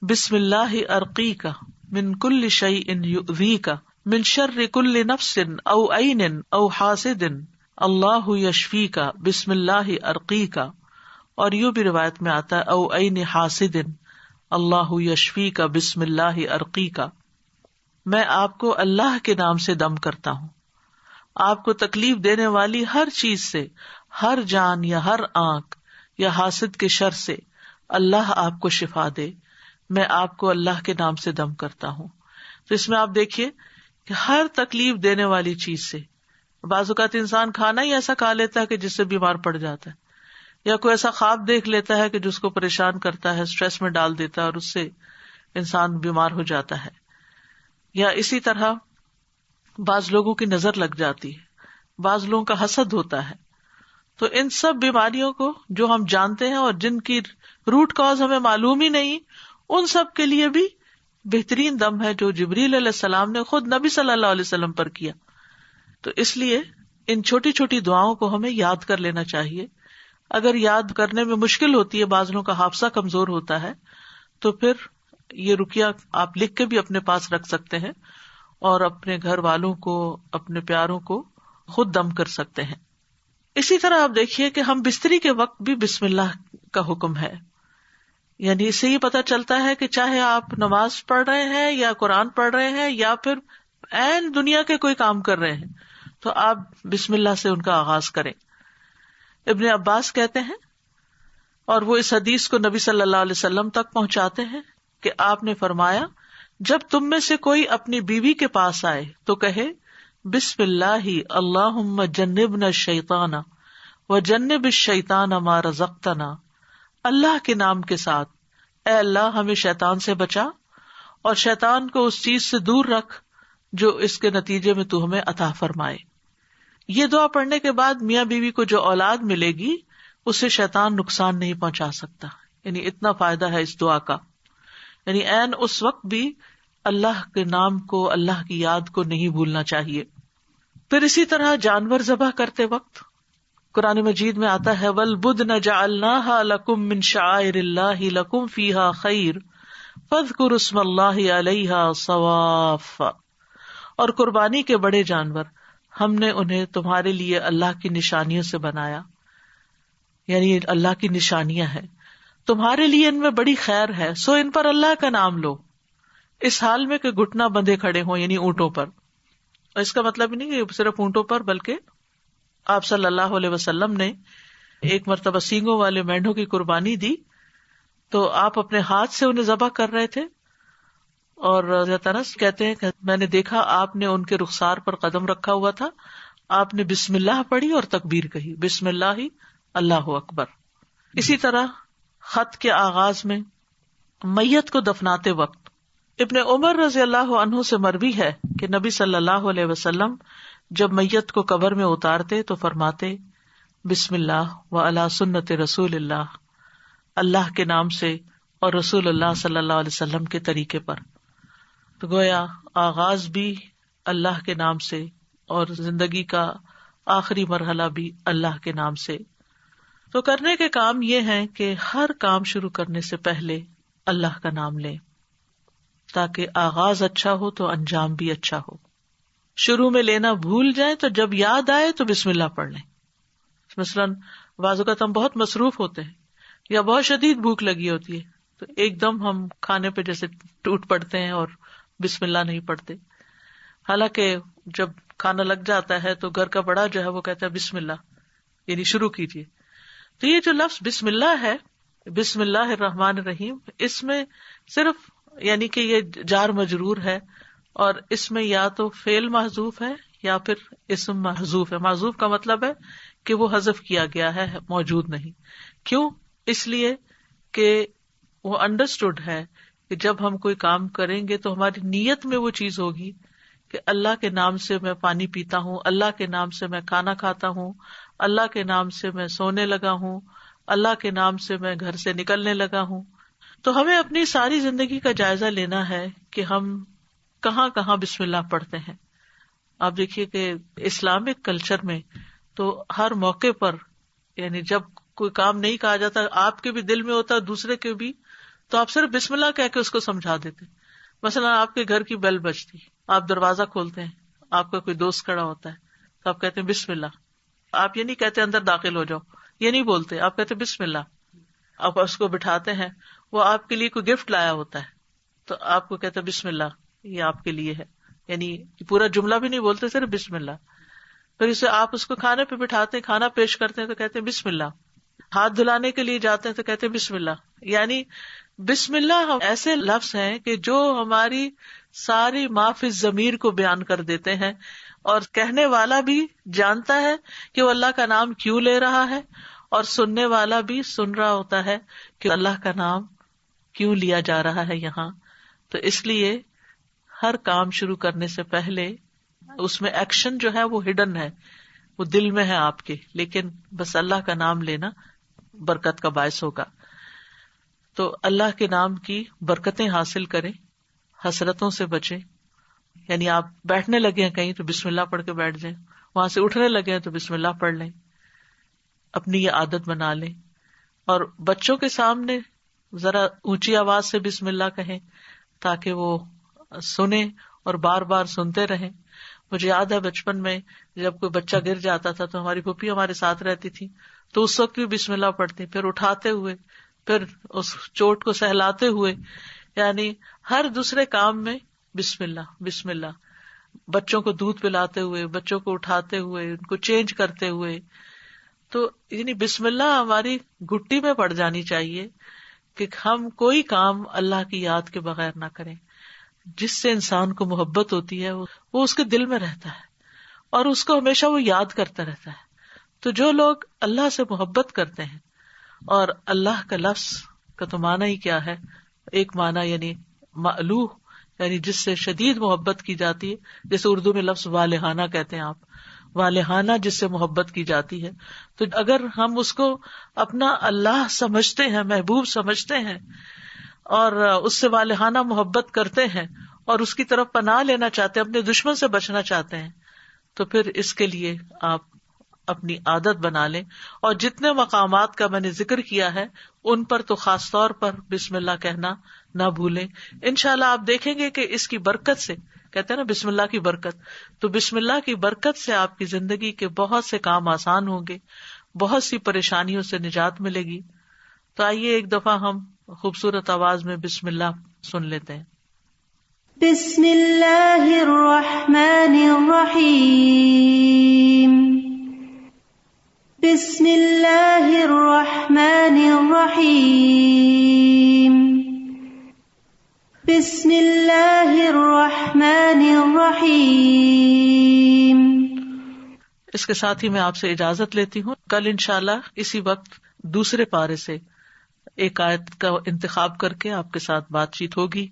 A: بسم اللہ ارقیک من کل شیء یؤذیک من شر کل نفس او عین او حاسد اللہ یشفیک بسم اللہ ارقیک. اور یوں بھی روایت میں آتا ہے او عین حاسد اللہ یشفیک بسم اللہ ارقیک. میں آپ کو اللہ کے نام سے دم کرتا ہوں، آپ کو تکلیف دینے والی ہر چیز سے، ہر جان یا ہر آنکھ یا حاسد کے شر سے اللہ آپ کو شفا دے، میں آپ کو اللہ کے نام سے دم کرتا ہوں. تو اس میں آپ دیکھیے کہ ہر تکلیف دینے والی چیز سے، بعض اوقات انسان کھانا ہی ایسا کھا لیتا ہے کہ جس سے بیمار پڑ جاتا ہے، یا کوئی ایسا خواب دیکھ لیتا ہے کہ جس کو پریشان کرتا ہے، اسٹریس میں ڈال دیتا ہے اور اس سے انسان بیمار ہو جاتا ہے. یا اسی طرح بعض لوگوں کی نظر لگ جاتی ہے، بعض لوگوں کا حسد ہوتا ہے. تو ان سب بیماریوں کو جو ہم جانتے ہیں اور جن کی روٹ کاز ہمیں معلوم ہی نہیں، ان سب کے لیے بھی بہترین دم ہے جو جبریل علیہ السلام نے خود نبی صلی اللہ علیہ وسلم پر کیا. تو اس لیے ان چھوٹی چھوٹی دعاؤں کو ہمیں یاد کر لینا چاہیے. اگر یاد کرنے میں مشکل ہوتی ہے، بعض لوگوں کا حافظہ کمزور ہوتا ہے، تو پھر یہ رقیہ آپ لکھ کے بھی اپنے پاس رکھ سکتے ہیں اور اپنے گھر والوں کو، اپنے پیاروں کو خود دم کر سکتے ہیں. اسی طرح آپ دیکھیے کہ ہم بستری کے وقت بھی بسم اللہ کا حکم ہے. یعنی اس سے یہ پتہ چلتا ہے کہ چاہے آپ نماز پڑھ رہے ہیں یا قرآن پڑھ رہے ہیں یا پھر عین دنیا کے کوئی کام کر رہے ہیں، تو آپ بسم اللہ سے ان کا آغاز کریں. ابن عباس کہتے ہیں، اور وہ اس حدیث کو نبی صلی اللہ علیہ وسلم تک پہنچاتے ہیں کہ آپ نے فرمایا جب تم میں سے کوئی اپنی بیوی کے پاس آئے تو کہے بسم اللہ اللہم جنبنا الشیطان وجنب الشیطان ما رزقتنا. اللہ کے نام کے ساتھ اے اللہ ہمیں شیطان سے بچا اور شیطان کو اس چیز سے دور رکھ جو اس کے نتیجے میں تو ہمیں عطا فرمائے. یہ دعا پڑھنے کے بعد میاں بیوی کو جو اولاد ملے گی اسے شیطان نقصان نہیں پہنچا سکتا. یعنی اتنا فائدہ ہے اس دعا کا. یعنی عین اس وقت بھی اللہ کے نام کو، اللہ کی یاد کو نہیں بھولنا چاہیے. پھر اسی طرح جانور ذبح کرتے وقت قرآن مجید میں آتا ہے وَالْبُدْنَ جَعَلْنَاهَا لَكُم مِّن شَعَائِرِ اللَّهِ لَكُم فِيهَا خَيْرٌ فَاذْكُرُوا اسْمَ اللَّهِ عَلَيْهَا صَوَافَّ، اور قربانی کے بڑے جانور ہم نے انہیں تمہارے لیے اللہ کی نشانیوں سے بنایا، یعنی اللہ کی نشانیاں ہیں، تمہارے لیے ان میں بڑی خیر ہے، سو ان پر اللہ کا نام لو، اس حال میں کہ گھٹنا بندھے کھڑے ہوں، یعنی اونٹوں پر۔ اور اس کا مطلب نہیں کہ صرف اونٹوں پر، بلکہ آپ صلی اللہ علیہ وسلم نے ایک مرتبہ سینگوں والے مینڈھوں کی قربانی دی تو آپ اپنے ہاتھ سے انہیں ذبح کر رہے تھے، اور حضرت انس کہتے ہیں کہ میں نے دیکھا آپ نے ان کے رخسار پر قدم رکھا ہوا تھا، آپ نے بسم اللہ پڑھی اور تکبیر کہی، بسم اللہ اللہ اکبر۔ اسی طرح خط کے آغاز میں میت کو دفناتے وقت ابن عمر رضی اللہ عنہ سے مروی ہے کہ نبی صلی اللہ علیہ وسلم جب میت کو قبر میں اتارتے تو فرماتے بسم اللہ و علی سنت رسول اللہ، اللہ کے نام سے اور رسول اللہ صلی اللہ علیہ وسلم کے طریقے پر۔ تو گویا آغاز بھی اللہ کے نام سے اور زندگی کا آخری مرحلہ بھی اللہ کے نام سے۔ تو کرنے کے کام یہ ہیں کہ ہر کام شروع کرنے سے پہلے اللہ کا نام لیں، تاکہ آغاز اچھا ہو تو انجام بھی اچھا ہو۔ شروع میں لینا بھول جائیں تو جب یاد آئے تو بسم اللہ پڑھ لیں۔ مثلاً بعض اوقات ہم بہت مصروف ہوتے ہیں یا بہت شدید بھوک لگی ہوتی ہے تو ایک دم ہم کھانے پہ جیسے ٹوٹ پڑتے ہیں اور بسم اللہ نہیں پڑھتے، حالانکہ جب کھانا لگ جاتا ہے تو گھر کا بڑا جو ہے وہ کہتا ہے بسم اللہ، یعنی شروع کیجیے۔ تو یہ جو لفظ بسم اللہ ہے، بسم اللہ الرحمن الرحیم، اس میں صرف یعنی کہ یہ جار مجرور ہے، اور اس میں یا تو فعل محذوف ہے یا پھر اسم محذوف ہے۔ محذوف کا مطلب ہے کہ وہ حذف کیا گیا ہے، موجود نہیں۔ کیوں؟ اس لیے کہ وہ انڈرسٹوڈ ہے کہ جب ہم کوئی کام کریں گے تو ہماری نیت میں وہ چیز ہوگی کہ اللہ کے نام سے میں پانی پیتا ہوں، اللہ کے نام سے میں کھانا کھاتا ہوں، اللہ کے نام سے میں سونے لگا ہوں، اللہ کے نام سے میں گھر سے نکلنے لگا ہوں۔ تو ہمیں اپنی ساری زندگی کا جائزہ لینا ہے کہ ہم کہاں کہاں بسم اللہ پڑھتے ہیں۔ آپ دیکھیے کہ اسلامک کلچر میں تو ہر موقع پر، یعنی جب کوئی کام نہیں کہا جاتا، آپ کے بھی دل میں ہوتا ہے دوسرے کے بھی، تو آپ صرف بسم اللہ کہہ کے اس کو سمجھا دیتے۔ مثلا آپ کے گھر کی بیل بجتی، آپ دروازہ کھولتے ہیں، آپ کا کوئی دوست کھڑا ہوتا ہے تو آپ کہتے ہیں بسم اللہ۔ آپ یہ نہیں کہتے اندر داخل ہو جاؤ، یہ نہیں بولتے، آپ کہتے بسم اللہ۔ آپ اس کو بٹھاتے ہیں، وہ آپ کے لیے کوئی گفٹ لایا ہوتا ہے تو آپ کو کہتے بسم اللہ، یہ آپ کے لیے ہے، یعنی پورا جملہ بھی نہیں بولتے، صرف بسم اللہ۔ پھر اسے آپ اس کو کھانے پہ بٹھاتے ہیں، کھانا پیش کرتے ہیں تو کہتے ہیں بسم اللہ۔ ہاتھ دھلانے کے لیے جاتے ہیں تو کہتے ہیں بسم اللہ۔ یعنی بسم اللہ ایسے لفظ ہیں کہ جو ہماری ساری ما فی الضمیر کو بیان کر دیتے ہیں، اور کہنے والا بھی جانتا ہے کہ وہ اللہ کا نام کیوں لے رہا ہے، اور سننے والا بھی سن رہا ہوتا ہے کہ اللہ کا نام کیوں لیا جا رہا ہے یہاں۔ تو اس لیے ہر کام شروع کرنے سے پہلے اس میں ایکشن جو ہے وہ ہڈن ہے، وہ دل میں ہے آپ کے، لیکن بس اللہ کا نام لینا برکت کا باعث ہوگا۔ تو اللہ کے نام کی برکتیں حاصل کریں، حسرتوں سے بچیں۔ یعنی آپ بیٹھنے لگے ہیں کہیں تو بسم اللہ پڑھ کے بیٹھ جائیں، وہاں سے اٹھنے لگے ہیں تو بسم اللہ پڑھ لیں، اپنی یہ عادت بنا لیں۔ اور بچوں کے سامنے ذرا اونچی آواز سے بسم اللہ کہیں تاکہ وہ سنیں اور بار بار سنتے رہیں۔ مجھے یاد ہے بچپن میں جب کوئی بچہ گر جاتا تھا تو ہماری پھوپھی ہمارے ساتھ رہتی تھی، تو اس وقت بھی بسم اللہ پڑھتی، پھر اٹھاتے ہوئے، پھر اس چوٹ کو سہلاتے ہوئے، یعنی ہر دوسرے کام میں بسم اللہ بسم اللہ۔ بچوں کو دودھ پلاتے ہوئے، بچوں کو اٹھاتے ہوئے، ان کو چینج کرتے ہوئے، تو یعنی بسم اللہ ہماری گھٹی میں پڑ جانی چاہیے کہ ہم کوئی کام اللہ کی یاد کے بغیر نہ کریں۔ جس سے انسان کو محبت ہوتی ہے وہ اس کے دل میں رہتا ہے اور اس کو ہمیشہ وہ یاد کرتا رہتا ہے۔ تو جو لوگ اللہ سے محبت کرتے ہیں، اور اللہ کا لفظ کا تو معنی ہی کیا ہے، ایک معنی یعنی مألوہ، یعنی جس سے شدید محبت کی جاتی ہے، جیسے اردو میں لفظ والہانہ کہتے ہیں آپ، والہانہ جس سے محبت کی جاتی ہے۔ تو اگر ہم اس کو اپنا اللہ سمجھتے ہیں، محبوب سمجھتے ہیں، اور اس سے والہانہ محبت کرتے ہیں، اور اس کی طرف پناہ لینا چاہتے ہیں، اپنے دشمن سے بچنا چاہتے ہیں، تو پھر اس کے لیے آپ اپنی عادت بنا لیں، اور جتنے مقامات کا میں نے ذکر کیا ہے ان پر تو خاص طور پر بسم اللہ کہنا نہ بھولیں. انشاءاللہ آپ دیکھیں گے کہ اس کی برکت سے، کہتے ہیں نا بسم اللہ کی برکت، تو بسم اللہ کی برکت سے آپ کی زندگی کے بہت سے کام آسان ہوں گے، بہت سی پریشانیوں سے نجات ملے گی. تو آئیے ایک دفعہ ہم خوبصورت آواز میں بسم اللہ سن لیتے ہیں.
B: بسم اللہ الرحمن الرحیم. بسم اللہ الرحمن الرحیم. بسم اللہ الرحمن الرحیم.
A: اس کے ساتھ ہی میں آپ سے اجازت لیتی ہوں. کل انشاءاللہ اسی وقت دوسرے پارے سے ایک آیت کا انتخاب کر کے آپ کے ساتھ بات چیت ہوگی.